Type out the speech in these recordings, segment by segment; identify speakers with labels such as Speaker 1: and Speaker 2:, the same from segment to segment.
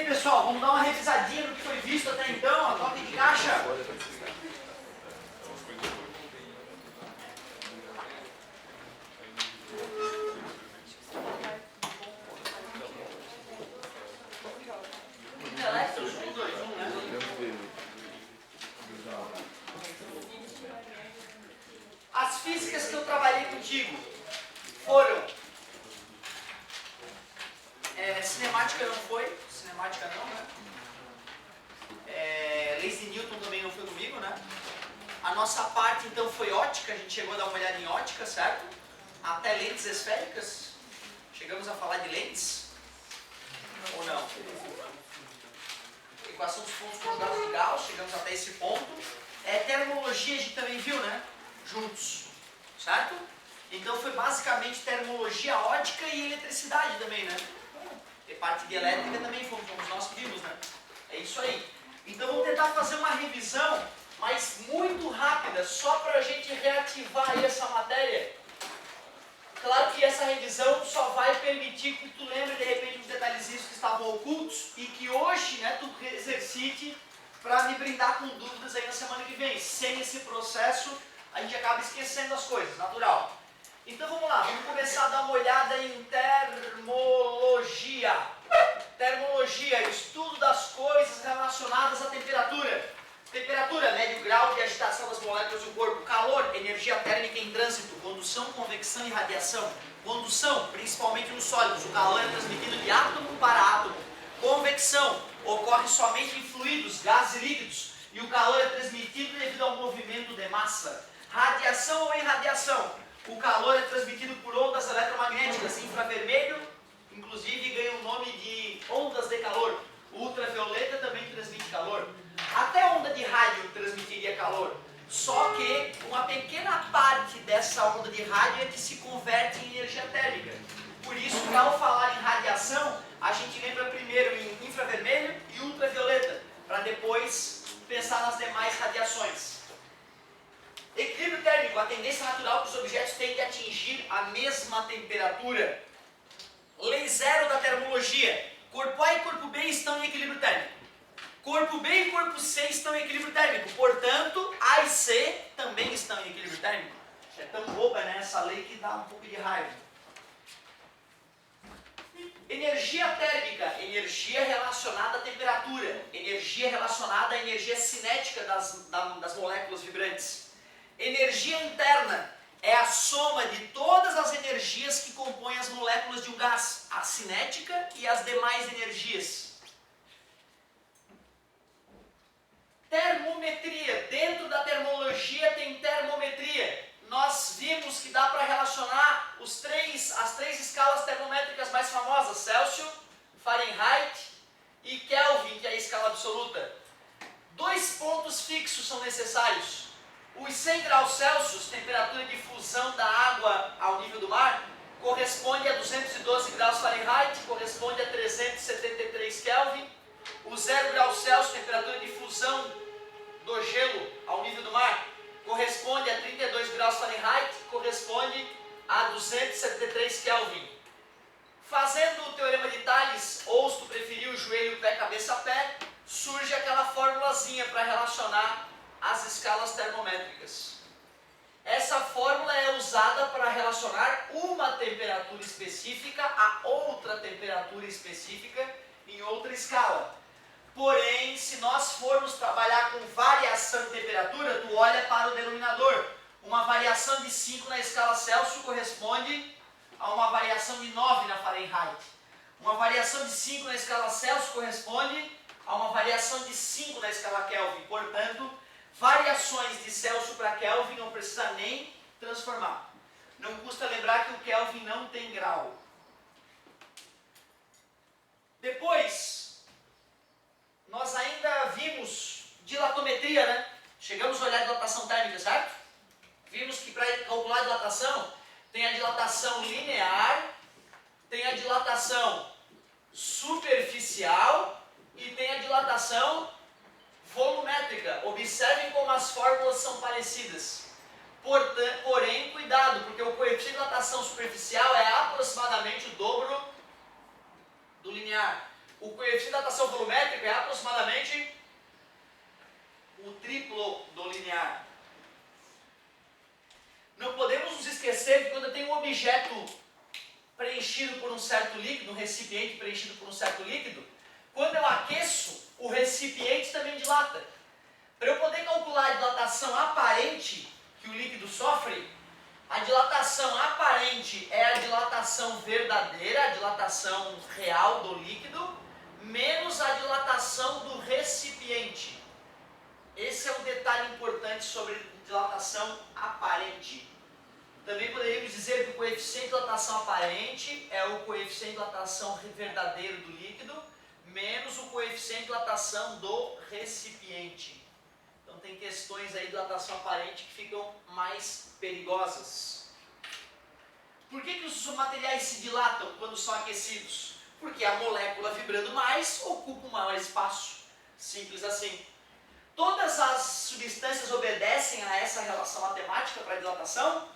Speaker 1: pessoal, vamos dar uma revisadinha no que foi visto até então, a toque de caixa. As físicas que eu trabalhei contigo foram cinemática não foi, cinemática não, né? Leis de Newton também não foi comigo, né? A nossa parte então foi ótica, a gente chegou a dar uma olhada em ótica, certo? Até lentes esféricas, chegamos a falar de lentes, ou não? Equação dos pontos conjugados de Gauss, chegamos até esse ponto. Termologia a gente também viu, né? Juntos, certo? Então foi basicamente termologia ótica e eletricidade também, né? E parte de elétrica também fomos nós que vimos, né? É isso aí. Então vamos tentar fazer uma revisão, mas muito rápida, só para a gente reativar aí essa matéria. Claro que essa revisão só vai permitir que tu lembre de repente os detalhezinhos que estavam ocultos e que hoje, né, tu exercite para me brindar com dúvidas aí na semana que vem. Sem esse processo, a gente acaba esquecendo as coisas, natural. Então vamos lá, vamos começar a dar uma olhada em termologia. Termologia, estudo das coisas relacionadas à temperatura. Temperatura, médio grau de agitação das moléculas do corpo. Calor, energia térmica em trânsito. Condução, convecção e radiação. Condução, principalmente nos sólidos. O calor é transmitido de átomo para átomo. Convecção, ocorre somente em fluidos, gases e líquidos. E o calor é transmitido devido ao movimento de massa. Radiação ou irradiação. O calor é transmitido por ondas eletromagnéticas, infravermelho, inclusive ganha o nome de ondas de calor. Ultravioleta também transmite calor. Até onda de rádio transmitiria calor. Só que uma pequena parte dessa onda de rádio é que se converte em energia térmica. Por isso que ao falar em radiação, a gente lembra primeiro em infravermelho e ultravioleta, para depois pensar nas demais radiações. Equilíbrio térmico, a tendência natural que os objetos têm de atingir a mesma temperatura. Lei zero da termologia. Corpo A e corpo B estão em equilíbrio térmico. Corpo B e corpo C estão em equilíbrio térmico. Portanto, A e C também estão em equilíbrio térmico. É tão boba, né, essa lei que dá um pouco de raiva. Energia térmica, energia relacionada à temperatura. Energia relacionada à energia cinética das moléculas vibrantes. Energia interna é a soma de todas as energias que compõem as moléculas de um gás, a cinética e as demais energias. Termometria. Dentro da termologia tem termometria. Nós vimos que dá para relacionar as três escalas termométricas mais famosas, Celsius, Fahrenheit e Kelvin, que é a escala absoluta. 2 pontos fixos são necessários. Os 100 graus Celsius, temperatura de fusão da água ao nível do mar, corresponde a 212 graus Fahrenheit, corresponde a 373 Kelvin. O 0 graus Celsius, temperatura de fusão do gelo ao nível do mar, corresponde a 32 graus Fahrenheit, corresponde a 273 Kelvin. Fazendo o teorema de Thales, ou se tu preferir o joelho, pé, cabeça, pé, surge aquela formulazinha para relacionar as escalas termométricas. Essa fórmula é usada para relacionar uma temperatura específica a outra temperatura específica em outra escala. Porém, se nós formos trabalhar com variação de temperatura, tu olha para o denominador. Uma variação de 5 na escala Celsius corresponde a uma variação de 9 na Fahrenheit. Uma variação de 5 na escala Celsius corresponde a uma variação de 5 na escala Kelvin. Portanto, variações de Celsius para Kelvin não precisa nem transformar. Não custa lembrar que o Kelvin não tem grau. Depois, nós ainda vimos dilatometria, né? Chegamos a olhar a dilatação térmica, certo? Vimos que para calcular a dilatação, tem a dilatação linear, tem a dilatação superficial e tem a dilatação volumétrica. Observem como as fórmulas são parecidas. Porém, cuidado, porque o coeficiente de dilatação superficial é aproximadamente o dobro do linear. o coeficiente de dilatação volumétrico é aproximadamente o triplo do linear. Não podemos nos esquecer que quando eu tenho um objeto preenchido por um certo líquido, um recipiente preenchido por um certo líquido, quando eu aqueço, o recipiente também dilata. Para eu poder calcular a dilatação aparente que o líquido sofre, a dilatação aparente é a dilatação verdadeira, a dilatação real do líquido, menos a dilatação do recipiente. Esse é um detalhe importante sobre dilatação aparente. Também poderíamos dizer que o coeficiente de dilatação aparente é o coeficiente de dilatação verdadeiro do líquido, menos o coeficiente de dilatação do recipiente. Então tem questões aí de dilatação aparente que ficam mais perigosas. Por que os materiais se dilatam quando são aquecidos? Porque a molécula vibrando mais ocupa um maior espaço. Simples assim. Todas as substâncias obedecem a essa relação matemática para a dilatação?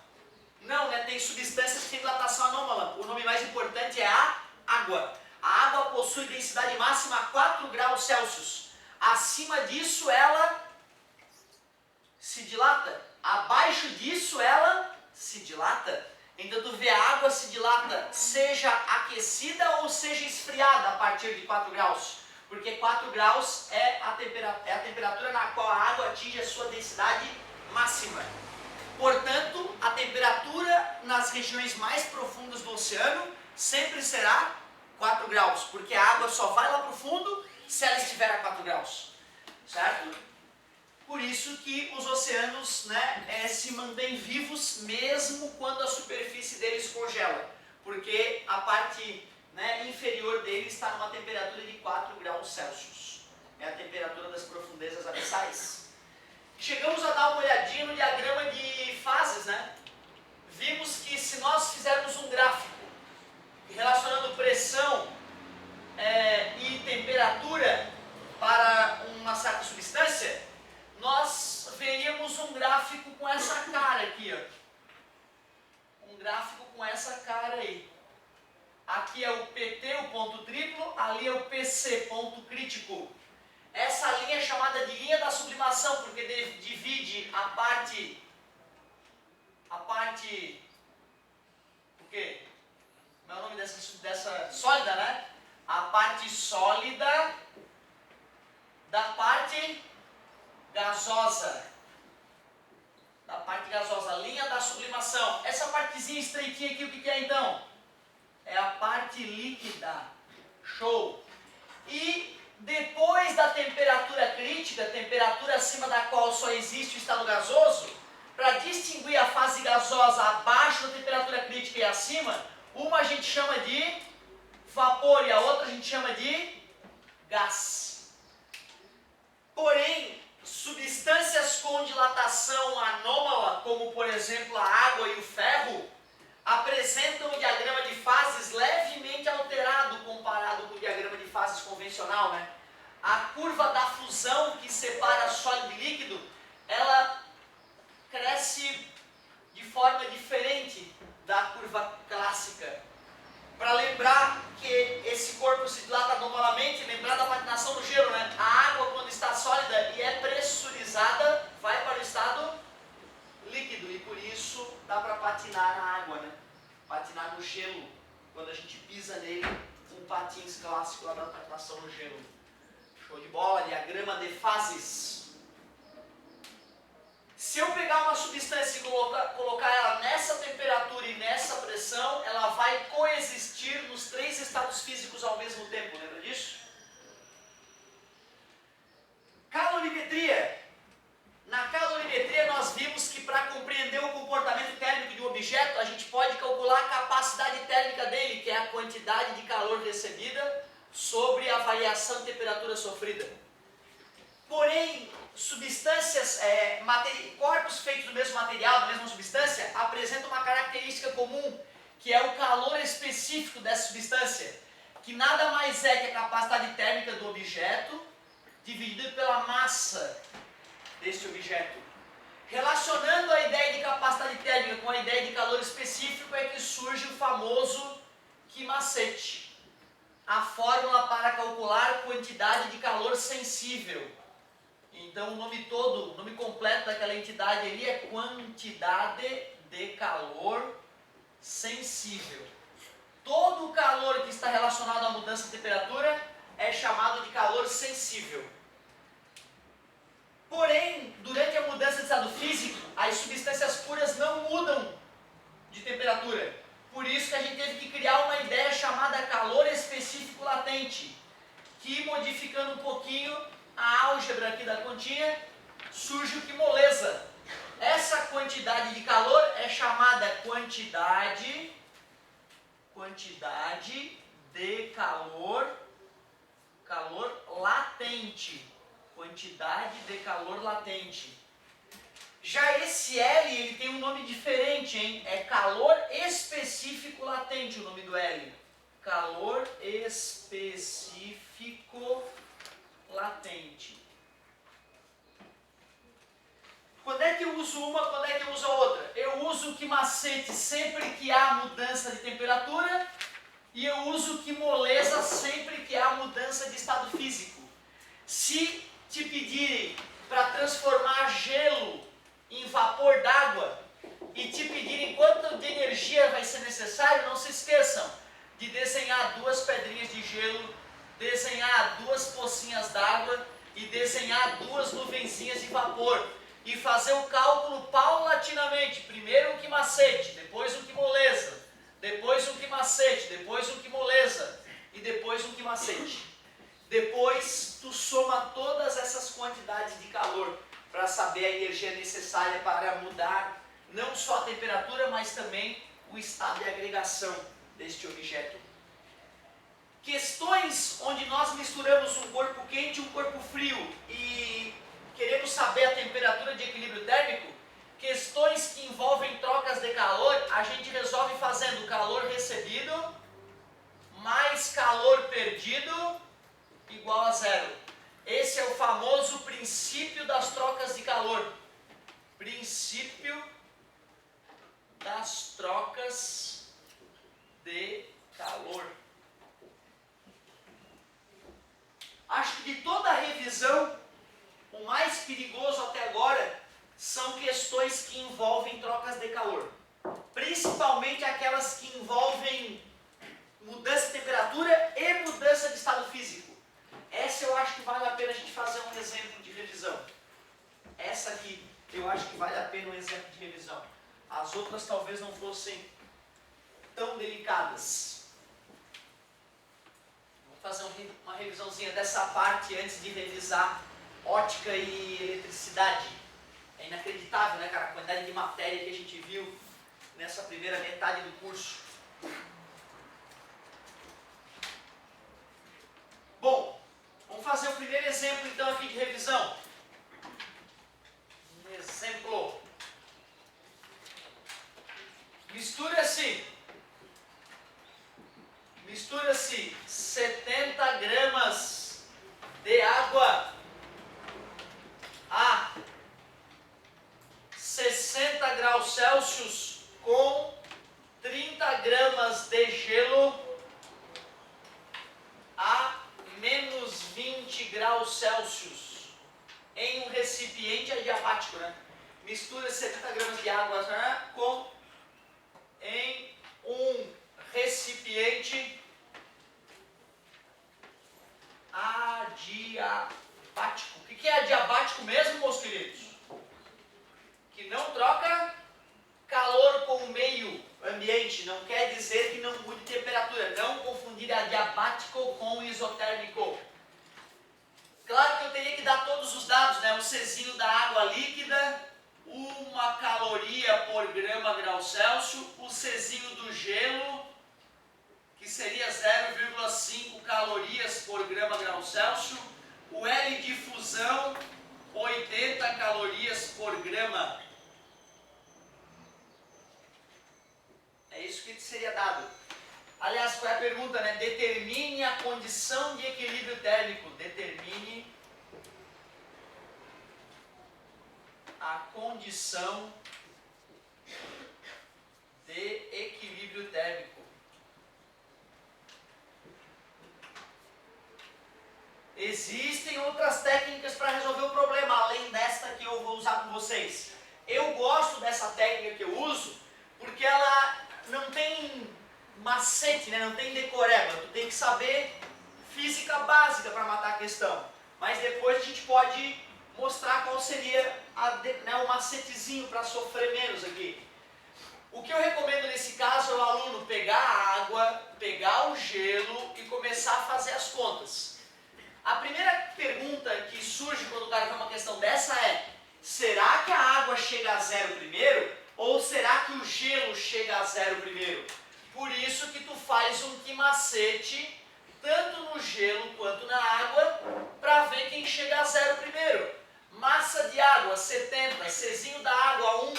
Speaker 1: Não, né? Tem substâncias que têm dilatação anômala. O nome mais importante é a água. A água possui densidade máxima a 4 graus Celsius. Acima disso, ela se dilata. Abaixo disso, ela se dilata. Então, tu vê, a água se dilata, seja aquecida ou seja esfriada a partir de 4 graus. Porque 4 graus é a temperatura na qual a água atinge a sua densidade máxima. Portanto, a temperatura nas regiões mais profundas do oceano sempre será 4 graus, porque a água só vai lá para o fundo se ela estiver a 4 graus, certo? Por isso que os oceanos, né, se mantêm vivos mesmo quando a superfície deles congela, porque a parte, né, inferior dele está numa temperatura de 4 graus Celsius. É a temperatura das profundezas abissais. Chegamos a dar uma olhadinha no diagrama de fases, né? Vimos que se nós fizermos um gráfico relacionando pressão e temperatura para uma certa substância, nós veríamos um gráfico com essa cara aqui, ó. Um gráfico com essa cara aí. Aqui é o PT, o ponto triplo, ali é o PC, ponto crítico. Essa linha é chamada de linha da sublimação, porque divide a parte, o quê? Como é o nome dessa sólida, né? A parte sólida da parte gasosa. Da parte gasosa, linha da sublimação. Essa partezinha estreitinha aqui, o que é então? É a parte líquida. Show! E depois da temperatura crítica, temperatura acima da qual só existe o estado gasoso, para distinguir a fase gasosa abaixo da temperatura crítica e acima, uma a gente chama de vapor e a outra a gente chama de gás. Porém, substâncias com dilatação anômala, como por exemplo a água e o ferro, apresentam o diagrama de fases levemente alterado comparado com o diagrama de fases convencional, né? A curva da fusão que separa sólido e líquido, ela cresce de forma diferente da curva clássica. Para lembrar que esse corpo se dilata anomalamente, lembrar da patinação do gelo, né? A água, quando está sólida e é pressurizada, vai para o estado líquido, e por isso dá para patinar na água, né? Patinar no gelo, quando a gente pisa nele, um patins clássico lá da patinação no gelo. Show de bola, diagrama de fases. Se eu pegar uma substância e colocar ela nessa temperatura e nessa pressão, ela vai coexistir nos 3 estados físicos ao mesmo tempo, lembra disso? Calorimetria. Na calorimetria nós vimos que para compreender o comportamento térmico de um objeto, a gente pode calcular a capacidade térmica dele, que é a quantidade de calor recebida sobre a variação de temperatura sofrida. Porém, substâncias, corpos feitos do mesmo material, da mesma substância, apresentam uma característica comum, que é o calor específico dessa substância, que nada mais é que a capacidade térmica do objeto dividido pela massa desse objeto. Relacionando a ideia de capacidade térmica com a ideia de calor específico é que surge o famoso quimacete. a fórmula para calcular quantidade de calor sensível. Então o nome todo, o nome completo daquela entidade ali é quantidade de calor sensível. Todo o calor que está relacionado à mudança de temperatura é chamado de calor sensível. Porém, durante a mudança de estado físico, as substâncias puras não mudam de temperatura. Por isso que a gente teve que criar uma ideia chamada calor específico latente, que modificando um pouquinho a álgebra aqui da continha, surge o que moleza. Essa quantidade de calor é chamada quantidade de calor latente. Quantidade de calor latente. Já esse L, ele tem um nome diferente, hein? É calor específico latente, o nome do L. Calor específico latente. Quando é que eu uso uma, quando é que eu uso a outra? Eu uso o que macete sempre que há mudança de temperatura e eu uso o que moleza sempre que há mudança de estado físico. Se te pedirem para transformar gelo em vapor d'água e te pedirem quanto de energia vai ser necessário, não se esqueçam de desenhar 2 pedrinhas de gelo, desenhar 2 pocinhas d'água e desenhar 2 nuvenzinhas de vapor e fazer o cálculo paulatinamente. Primeiro um que macete, depois um que moleza, depois um que macete, depois um que moleza e depois um que macete. Depois tu soma todas essas quantidades de calor para saber a energia necessária para mudar não só a temperatura, mas também o estado de agregação deste objeto. Questões onde nós misturamos um corpo quente e um corpo frio e queremos saber a temperatura de equilíbrio térmico, questões que envolvem trocas de calor, a gente resolve fazendo calor recebido mais calor perdido igual a zero. Esse é o famoso princípio das trocas de calor. Princípio das trocas de calor. Acho que de toda a revisão, o mais perigoso até agora são questões que envolvem trocas de calor. Principalmente aquelas que envolvem mudança de temperatura e mudança de estado físico. Essa eu acho que vale a pena a gente fazer um exemplo de revisão. Essa aqui eu acho que vale a pena um exemplo de revisão. As outras talvez não fossem tão delicadas. Vamos fazer uma revisãozinha dessa parte antes de revisar ótica e eletricidade. É inacreditável, né, cara? A quantidade de matéria que a gente viu nessa primeira metade do curso. Bom, vamos fazer o primeiro exemplo então aqui de revisão. Um exemplo. Mistura-se 70 gramas de água a 60 graus Celsius com 30 gramas de gelo a menos 20 graus Celsius em um recipiente adiabático, né? Mistura 70 gramas de água, né, em um recipiente adiabático. O que é adiabático mesmo, meus queridos? Que não troca calor com o meio ambiente, não quer dizer que não mude temperatura. Não confundir adiabático com isotérmico. Claro que eu teria que dar todos os dados, né? O Czinho da água líquida, 1 caloria por grama grau Celsius, o Czinho do gelo, que seria 0,5 calorias por grama grau Celsius, o L de fusão, 80 calorias por grama. É isso que seria dado. Aliás, qual é a pergunta, né? Determine a condição de equilíbrio térmico. Determine a condição de equilíbrio térmico. Existem outras técnicas para resolver o problema, além desta que eu vou usar com vocês. Eu gosto dessa técnica que eu uso porque ela não tem macete, né? Não tem decoreba. Tu tem que saber física básica para matar a questão. Mas depois a gente pode mostrar qual seria o macetezinho para sofrer menos aqui. O que eu recomendo nesse caso é o aluno pegar a água, pegar o gelo e começar a fazer as contas. A primeira pergunta que surge quando o cara vê uma questão dessa é: será que a água chega a zero primeiro? Ou será que o gelo chega a zero primeiro? Por isso que tu faz um quimacete, tanto no gelo quanto na água, para ver quem chega a zero primeiro. Massa de água, 70, Czinho da água, 1.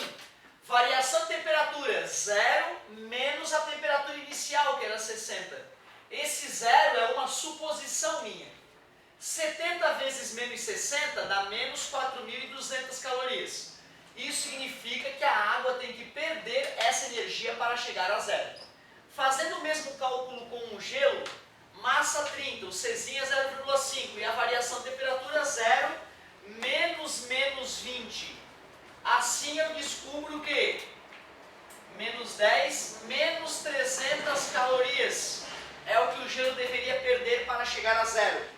Speaker 1: Variação de temperatura, 0 menos a temperatura inicial, que era 60. Esse 0 é uma suposição minha. 70 vezes menos 60 dá menos 4.200 calorias. Isso significa que a água tem que perder essa energia para chegar a zero. Fazendo o mesmo cálculo com o gelo, massa 30, o Czinho é 0,5 e a variação de temperatura 0 menos 20. Assim eu descubro que menos 10, menos 300 calorias é o que o gelo deveria perder para chegar a zero.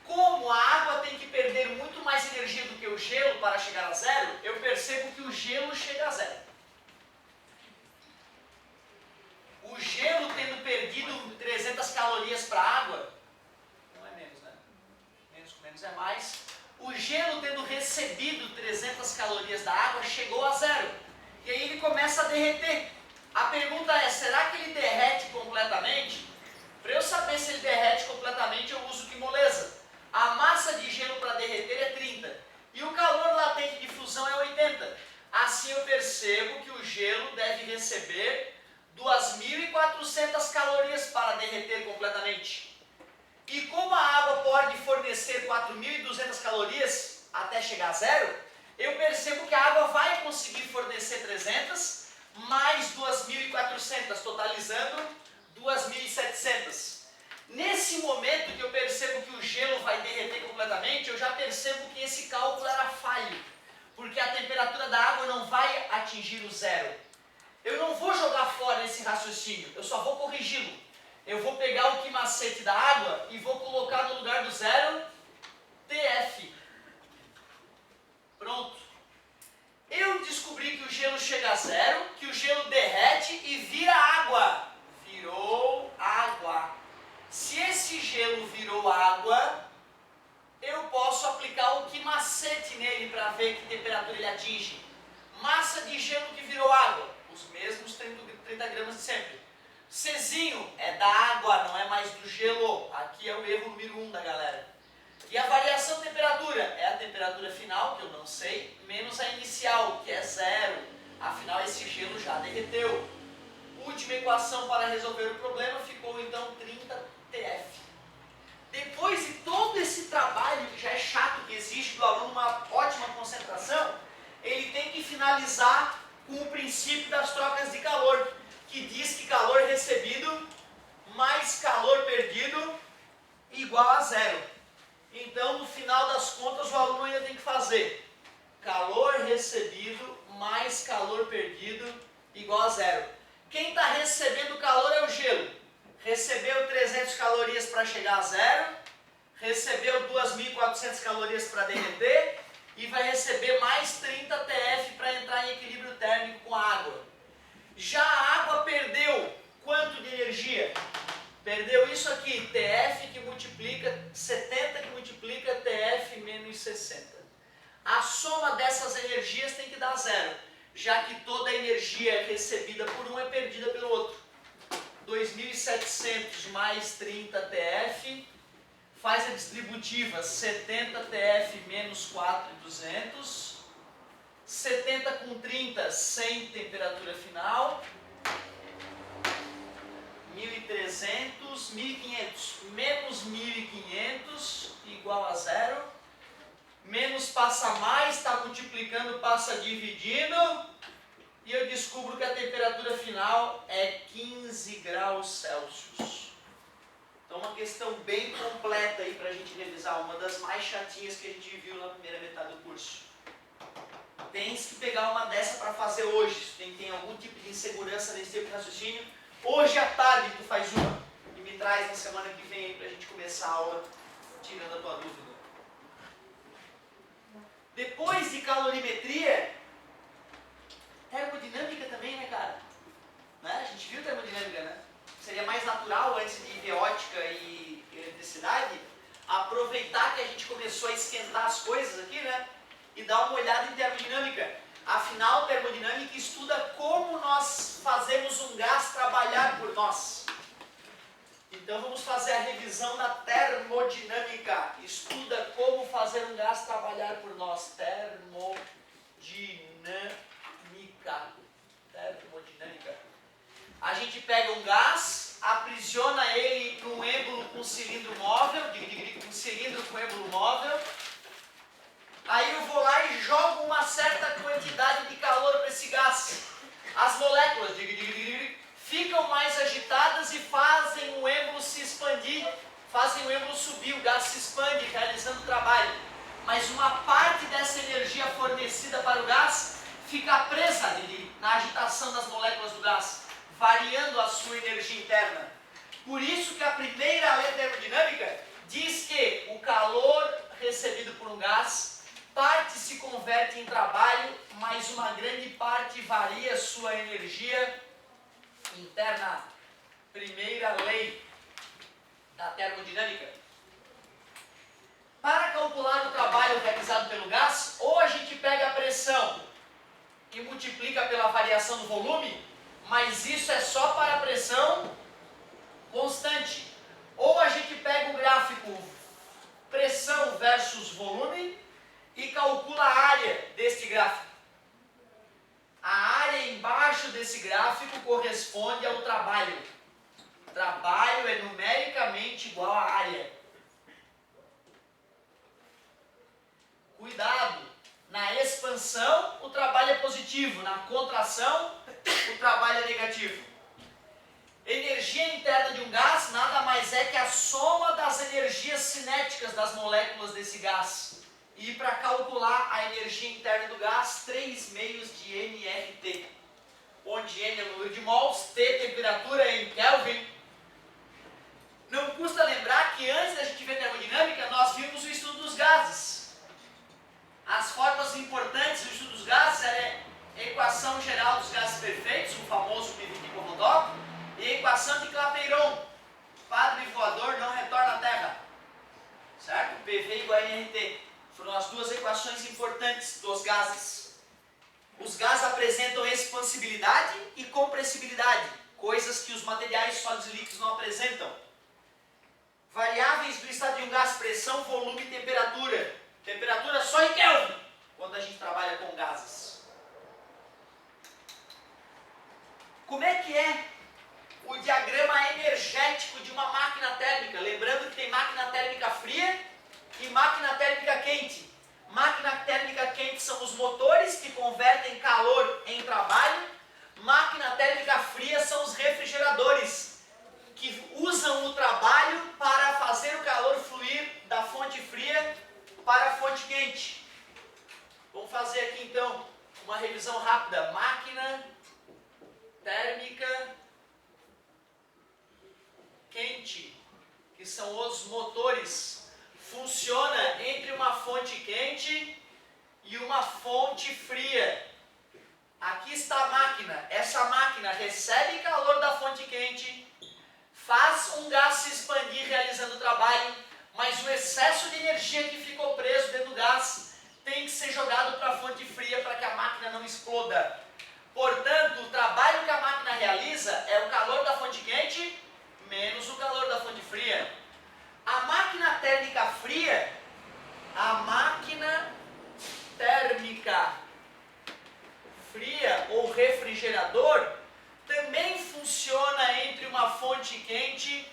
Speaker 1: Como a água tem que perder muito mais energia do que o gelo para chegar a zero, eu percebo que o gelo chega a zero. O gelo tendo perdido 300 calorias para a água, não é menos, né? Menos com menos é mais. O gelo tendo recebido 300 calorias da água chegou a zero. E aí ele começa a derreter. A pergunta é, será que ele derrete completamente? Para eu saber se ele derrete completamente, eu uso que moleza. A massa de gelo para derreter é 30 e o calor latente de fusão é 80. Assim eu percebo que o gelo deve receber 2.400 calorias para derreter completamente. E como a água pode fornecer 4.200 calorias até chegar a zero, eu percebo que a água vai conseguir fornecer 300 mais 2.400, totalizando 2.700. Nesse momento que eu percebo que o gelo vai derreter completamente, eu já percebo que esse cálculo era falho, porque a temperatura da água não vai atingir o zero. Eu não vou jogar fora esse raciocínio, eu só vou corrigi-lo. Eu vou pegar o quimacete da água e vou colocar no lugar do zero TF. Pronto. Eu descobri que o gelo chega a zero, que o gelo derrete e vira água. Virou água. Se esse gelo virou água, eu posso aplicar o quimacete nele para ver que temperatura ele atinge. Massa de gelo que virou água, os mesmos 30 gramas de sempre. Czinho é da água, não é mais do gelo. Aqui é o erro número 1 da galera. E a variação de temperatura é a temperatura final, que eu não sei, menos a inicial, que é 0. Afinal, esse gelo já derreteu. Última equação para resolver o problema ficou então 30 TF. Depois de todo esse trabalho, que já é chato, que exige do aluno uma ótima concentração, ele tem que finalizar com o princípio das trocas de calor, que diz que calor recebido mais calor perdido igual a zero. Então, no final das contas, o aluno ainda tem que fazer calor recebido mais calor perdido igual a zero. Quem está recebendo calor é o gelo. Recebeu 300 calorias para chegar a zero, recebeu 2.400 calorias para derreter e vai receber mais 30 TF para entrar em equilíbrio térmico com a água. Já a água perdeu quanto de energia? Perdeu isso aqui, TF que multiplica 70 que multiplica TF menos 60. A soma dessas energias tem que dar zero, já que toda a energia recebida por um é perdida pelo outro. 2.700 mais 30 TF faz a distributiva 70 TF menos 4.200. 70 com 30, 100 temperatura final. 1.300, 1.500 menos 1.500 igual a zero. Menos passa mais, está multiplicando, passa dividindo. E eu descubro que a temperatura final é 15 graus Celsius. Então uma questão bem completa aí para a gente revisar, uma das mais chatinhas que a gente viu na primeira metade do curso. Tens que pegar uma dessa para fazer hoje, se tem algum tipo de insegurança nesse tipo de raciocínio, hoje à tarde tu faz uma e me traz na semana que vem aí para a gente começar a aula tirando a tua dúvida. Depois de calorimetria, termodinâmica também, né, cara? Né? A gente viu termodinâmica, né? Seria mais natural, antes de ver ótica e eletricidade, aproveitar que a gente começou a esquentar as coisas aqui, né? E dar uma olhada em termodinâmica. Afinal, termodinâmica estuda como nós fazemos um gás trabalhar por nós. Então vamos fazer a revisão da termodinâmica. Estuda como fazer um gás trabalhar por nós. Termodinâmica. A gente pega um gás, aprisiona ele num êmbolo com cilindro móvel, um cilindro com êmbolo móvel. Aí eu vou lá e jogo uma certa quantidade de calor para esse gás. As moléculas ficam mais agitadas e fazem o êmbolo se expandir, fazem o êmbolo subir, o gás se expande, realizando o trabalho. Mas uma parte dessa energia fornecida para o gás fica presa na agitação das moléculas do gás, variando a sua energia interna. Por isso que a primeira lei termodinâmica diz que o calor recebido por um gás, parte se converte em trabalho, mas uma grande parte varia sua energia interna. Primeira lei da termodinâmica. Para calcular o trabalho realizado pelo gás, ou a gente pega a pressão e multiplica pela variação do volume, mas isso é só para a pressão constante. Ou a gente pega o gráfico pressão versus volume e calcula a área deste gráfico. A área embaixo desse gráfico corresponde ao trabalho. Trabalho é numericamente igual à área. Cuidado! Na expansão, o trabalho é positivo. Na contração, o trabalho é negativo. Energia interna de um gás nada mais é que a soma das energias cinéticas das moléculas desse gás. E para calcular a energia interna do gás, 3 meios de nRT. Onde N é o número de mols, T temperatura em Kelvin. Não custa lembrar que antes da gente ver termodinâmica, nós vimos o estudo dos gases. As formas importantes do estudo dos gases eram a equação geral dos gases perfeitos, o famoso PV-Kovodov, e a equação de Clapeyron. Padre voador não retorna à Terra. Certo? PV igual a nRT. Foram as duas equações importantes dos gases. Os gases apresentam expansibilidade e compressibilidade, coisas que os materiais sólidos e líquidos não apresentam. Variáveis do estado de um gás: pressão, volume e temperatura. Temperatura só em Kelvin, quando a gente trabalha com gases. Como é que é o diagrama energético de uma máquina térmica? Lembrando que tem máquina térmica fria e máquina térmica quente. Máquina térmica quente são os motores que convertem calor em trabalho. Máquina térmica fria são os refrigeradores, que usam o trabalho para fazer o calor fluir da fonte fria para a fonte quente. Vamos fazer aqui então uma revisão rápida. Máquina térmica quente, que são os motores, funciona entre uma fonte quente e uma fonte fria. Aqui está a máquina. Essa máquina recebe calor da fonte quente, faz um gás se expandir realizando o trabalho, mas o excesso de energia que ficou preso dentro do gás tem que ser jogado para a fonte fria para que a máquina não exploda. Portanto, o trabalho que a máquina realiza é o calor da fonte quente menos o calor da fonte fria. A máquina térmica fria, ou refrigerador, também funciona entre uma fonte quente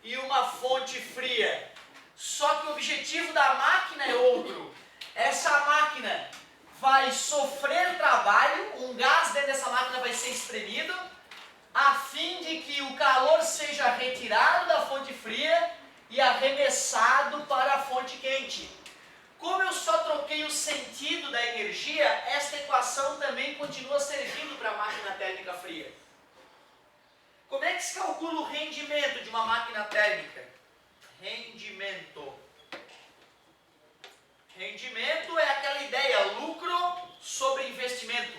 Speaker 1: e uma fonte fria. Só que o objetivo da máquina é outro. Essa máquina vai sofrer trabalho, um gás dentro dessa máquina vai ser espremido, a fim de que o calor seja retirado da fonte fria e arremessado para a fonte quente. Como eu só troquei o sentido da energia, esta equação também continua servindo para a máquina térmica fria. Como é que se calcula o rendimento de uma máquina térmica? Rendimento. Rendimento é aquela ideia, lucro sobre investimento.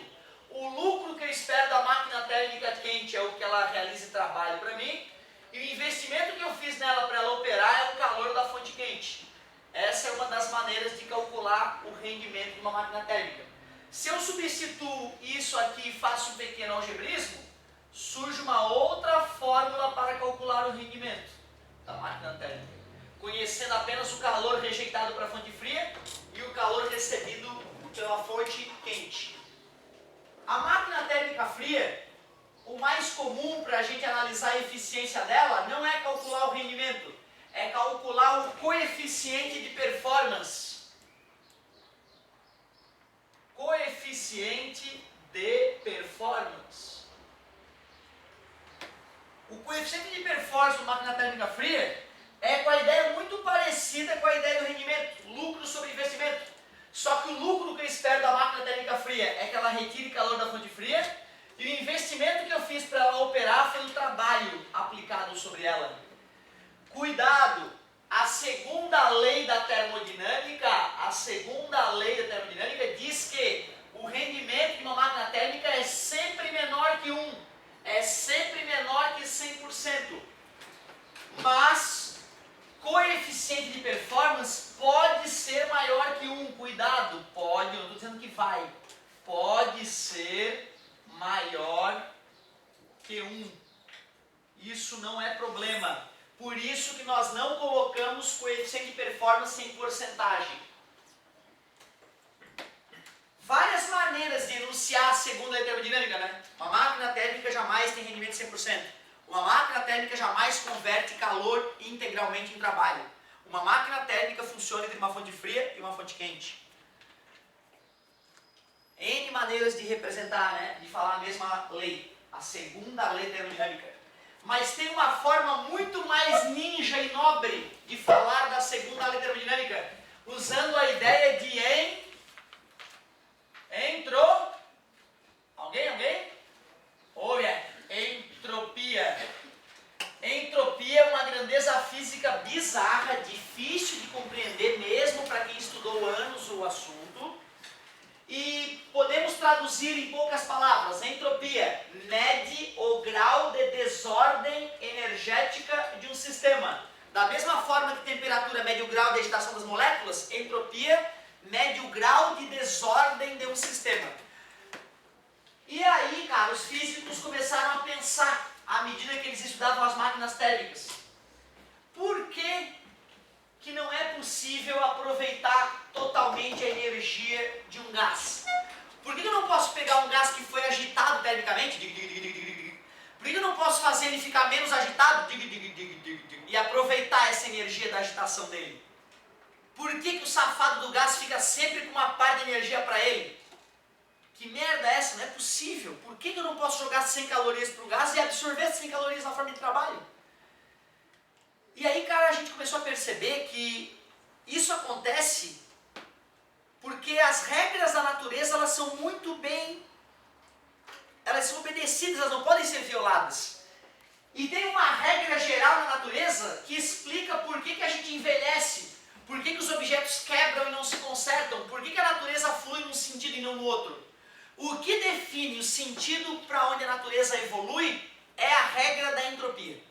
Speaker 1: O lucro que eu espero da máquina térmica quente é o que ela realiza e trabalha para mim, e o investimento que eu fiz nela para ela operar é o calor da fonte quente. Essa é uma das maneiras de calcular o rendimento de uma máquina térmica. Se eu substituo isso aqui e faço um pequeno algebrismo, surge uma outra fórmula para calcular o rendimento da máquina térmica, conhecendo apenas o calor rejeitado para a fonte fria e o calor recebido pela fonte quente. A máquina térmica fria, o mais comum para a gente analisar a eficiência dela não é calcular o rendimento, é calcular o coeficiente de performance. Coeficiente de performance. O coeficiente de performance de uma máquina térmica fria é com a ideia muito parecida com a ideia do rendimento, lucro sobre investimento. Só que o lucro que eu espero da máquina térmica fria é que ela retire calor da fonte fria, e o investimento que eu fiz para ela operar foi o trabalho aplicado sobre ela. Cuidado! A segunda lei da termodinâmica diz que o rendimento de uma máquina térmica é sempre menor que 1, é sempre menor que 100%. Mas coeficiente de performance pode ser maior que 1. Cuidado, pode, eu não estou dizendo que vai. Pode ser maior que 1. Isso não é problema. Por isso que nós não colocamos coeficiente de performance em porcentagem. Várias maneiras de enunciar a segunda lei termodinâmica, né? Uma máquina térmica jamais tem rendimento de 100%. Uma máquina térmica jamais converte calor integralmente em trabalho. Uma máquina térmica funciona entre uma fonte fria e uma fonte quente. N maneiras de representar, né? De falar a mesma lei. A segunda lei termodinâmica. Mas tem uma forma muito mais ninja e nobre de falar da segunda lei termodinâmica, usando a ideia de Alguém? Entropia. Entropia é uma grandeza física bizarra, difícil de compreender mesmo para quem estudou anos o assunto. E podemos traduzir em poucas palavras. Entropia mede o grau de desordem energética de um sistema. Da mesma forma que temperatura mede o grau de agitação das moléculas, entropia mede o grau de desordem de um sistema. E aí, cara, os físicos começaram a pensar, à medida que eles estudavam as máquinas térmicas, por que não é possível aproveitar totalmente a energia de um gás? Por que eu não posso pegar um gás que foi agitado termicamente? Por que eu não posso fazer ele ficar menos agitado? E aproveitar essa energia da agitação dele? Por que o safado do gás fica sempre com uma parte de energia para ele? Que merda é essa? Não é possível. Por que eu não posso jogar 100 calorias para o gás e absorver 100 calorias na forma de trabalho? E aí, cara, a gente começou a perceber que isso acontece porque as regras da natureza, elas são muito bem, elas são obedecidas, elas não podem ser violadas. E tem uma regra geral na natureza que explica por que a gente envelhece, por que os objetos quebram e não se consertam, por que a natureza flui num sentido e não no outro. O que define o sentido para onde a natureza evolui é a regra da entropia.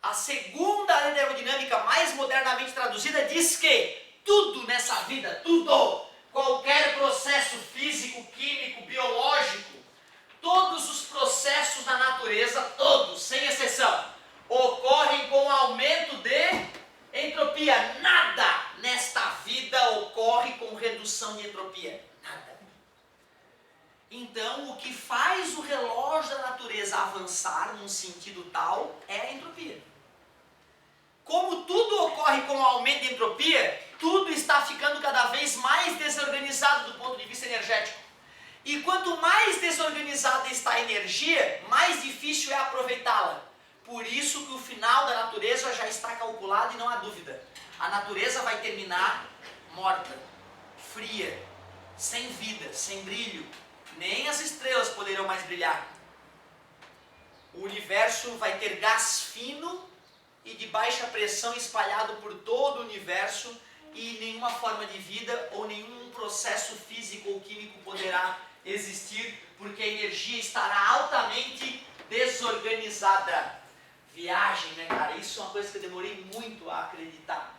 Speaker 1: A segunda lei termodinâmica, mais modernamente traduzida, diz que tudo nessa vida, qualquer processo físico, químico, biológico, todos os processos da natureza, todos, sem exceção, ocorrem com aumento de entropia. Nada nesta vida ocorre com redução de entropia. Nada. Então, o que faz o relógio da natureza avançar num sentido tal é a entropia. Como tudo ocorre com o aumento de entropia, tudo está ficando cada vez mais desorganizado do ponto de vista energético. E quanto mais desorganizada está a energia, mais difícil é aproveitá-la. Por isso que o final da natureza já está calculado e não há dúvida. A natureza vai terminar morta, fria, sem vida, sem brilho. Nem as estrelas poderão mais brilhar. O universo vai ter gás fino e de baixa pressão espalhado por todo o universo e nenhuma forma de vida ou nenhum processo físico ou químico poderá existir porque a energia estará altamente desorganizada. Viagem, né, cara? Isso é uma coisa que eu demorei muito a acreditar.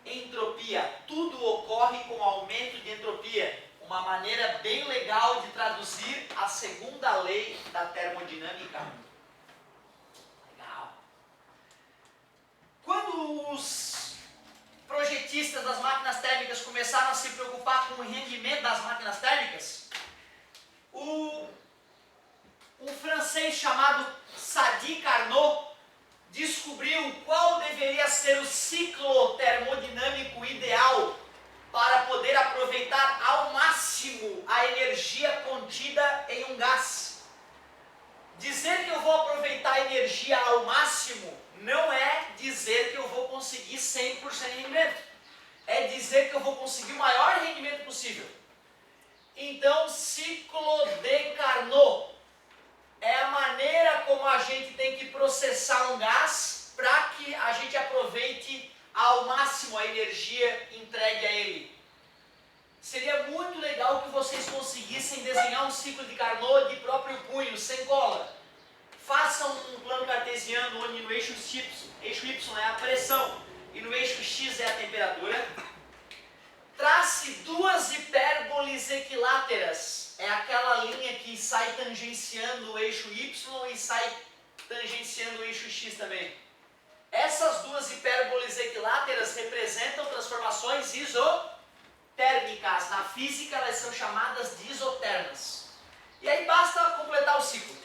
Speaker 1: Entropia. Tudo ocorre com aumento de entropia. Uma maneira bem legal de traduzir a segunda lei da termodinâmica. Legal. Quando os projetistas das máquinas térmicas começaram a se preocupar com o rendimento das máquinas térmicas, um francês chamado Sadi Carnot descobriu qual deveria ser o ciclo termodinâmico ideal para poder aproveitar ao máximo a energia contida em um gás. Dizer que eu vou aproveitar a energia ao máximo não é dizer que eu vou conseguir 100% rendimento. É dizer que eu vou conseguir o maior rendimento possível. Então, ciclo de Carnot é a maneira como a gente tem que processar um gás para que a gente aproveite ao máximo a energia entregue a ele. Seria muito legal que vocês conseguissem desenhar um ciclo de Carnot de próprio punho, sem cola. Façam um plano cartesiano onde no eixo Y é a pressão e no eixo X é a temperatura. Trace duas hipérboles equiláteras. É aquela linha que sai tangenciando o eixo Y e sai tangenciando o eixo X também. Essas duas hipérboles equiláteras representam transformações isotérmicas. Na física elas são chamadas de isotermas. E aí basta completar o ciclo.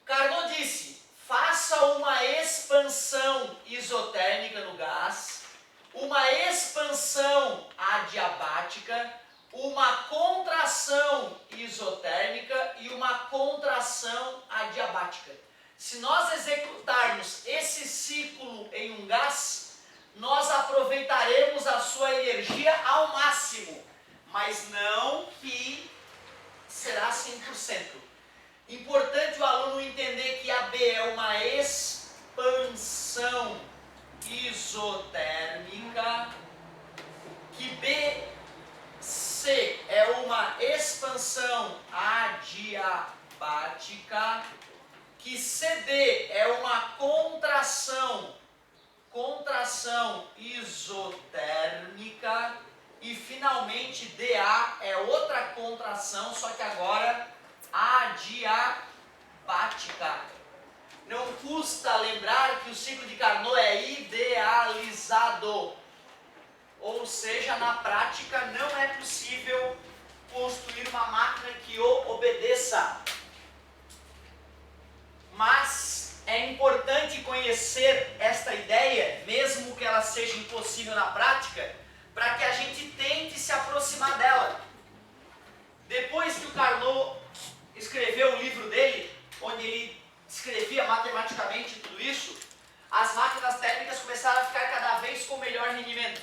Speaker 1: Carnot disse, faça uma expansão isotérmica no gás, uma expansão adiabática, uma contração isotérmica e uma contração adiabática. Se nós executarmos esse ciclo em um gás, nós aproveitaremos a sua energia ao máximo, mas não que será 100%. Importante o aluno entender que a B é uma expansão isotérmica, que BC é uma expansão adiabática, que CD é uma contração isotérmica e finalmente DA é outra contração, só que agora adiabática. Não custa lembrar que o ciclo de Carnot é idealizado, ou seja, na prática não é possível construir uma máquina que o obedeça. Mas é importante conhecer esta ideia, mesmo que ela seja impossível na prática, para que a gente tente se aproximar dela. Depois que o Carnot escreveu o livro dele, onde ele descrevia matematicamente tudo isso, as máquinas térmicas começaram a ficar cada vez com melhor rendimento.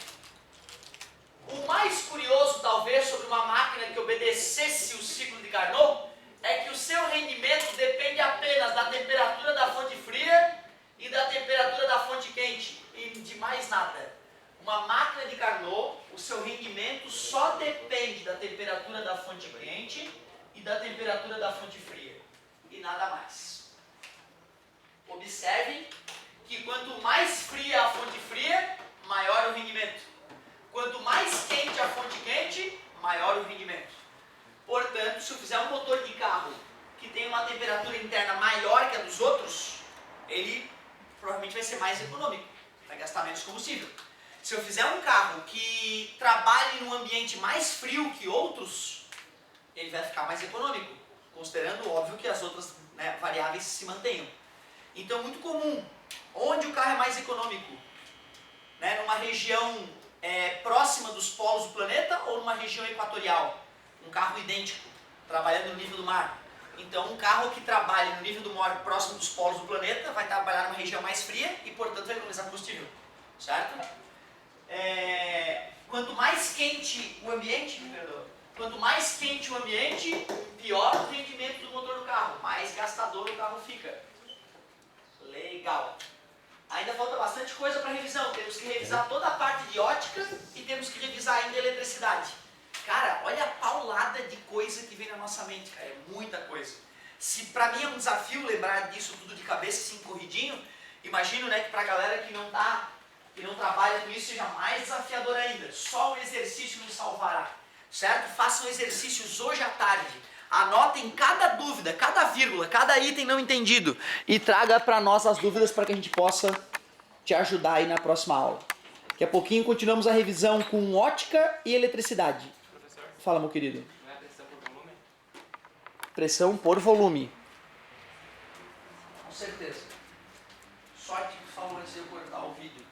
Speaker 1: O mais curioso, talvez, sobre uma máquina que obedecesse o ciclo de Carnot, é que o seu rendimento depende apenas da temperatura da fonte fria e da temperatura da fonte quente, e de mais nada. Uma máquina de Carnot, o seu rendimento só depende da temperatura da fonte quente e da temperatura da fonte fria, e nada mais. Observem que quanto mais fria a fonte fria, maior o rendimento. Quanto mais quente a fonte quente, maior o rendimento. Portanto, se eu fizer um motor de carro que tem uma temperatura interna maior que a dos outros, ele provavelmente vai ser mais econômico, vai gastar menos combustível. Se eu fizer um carro que trabalhe num ambiente mais frio que outros, ele vai ficar mais econômico, considerando, óbvio, que as outras variáveis se mantenham. Então é muito comum, onde o carro é mais econômico, numa região próxima dos polos do planeta ou numa região equatorial, um carro idêntico. trabalhando no nível do mar. Então, um carro que trabalhe no nível do mar próximo dos polos do planeta vai trabalhar numa região mais fria e, portanto, vai economizar combustível, certo? Quanto mais quente o ambiente, pior o rendimento do motor do carro, mais gastador o carro fica. Legal. Ainda falta bastante coisa para revisão. Temos que revisar toda a parte de ótica e temos que revisar ainda a eletricidade. Cara, olha a paulada de coisa que vem na nossa mente, cara. É muita coisa. Se pra mim é um desafio lembrar disso tudo de cabeça, assim, corridinho, imagino, né, que pra galera que não trabalha com isso seja mais desafiador ainda. Só o exercício nos salvará, certo? Façam exercícios hoje à tarde. Anotem cada dúvida, cada vírgula, cada item não entendido e traga para nós as dúvidas para que a gente possa te ajudar aí na próxima aula. Daqui a pouquinho continuamos a revisão com ótica e eletricidade.
Speaker 2: Professor,
Speaker 1: Fala, meu querido.
Speaker 2: não é pressão por volume?
Speaker 1: Pressão por volume. Com certeza. Sorte que falou antes de eu cortar o vídeo.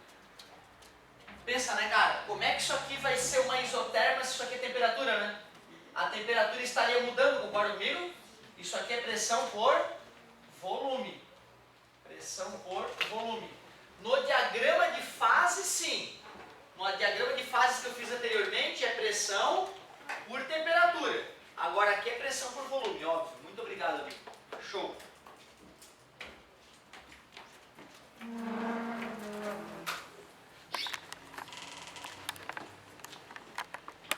Speaker 1: Pensa, né, cara? Como é que isso aqui vai ser uma isoterma se isso aqui é temperatura, né? A temperatura estaria mudando, concorda comigo? Isso aqui é pressão por volume. Pressão por volume. No diagrama de fase, sim. No diagrama de fases que eu fiz anteriormente é pressão por temperatura. Agora aqui é pressão por volume, óbvio. Muito obrigado, amigo. Show.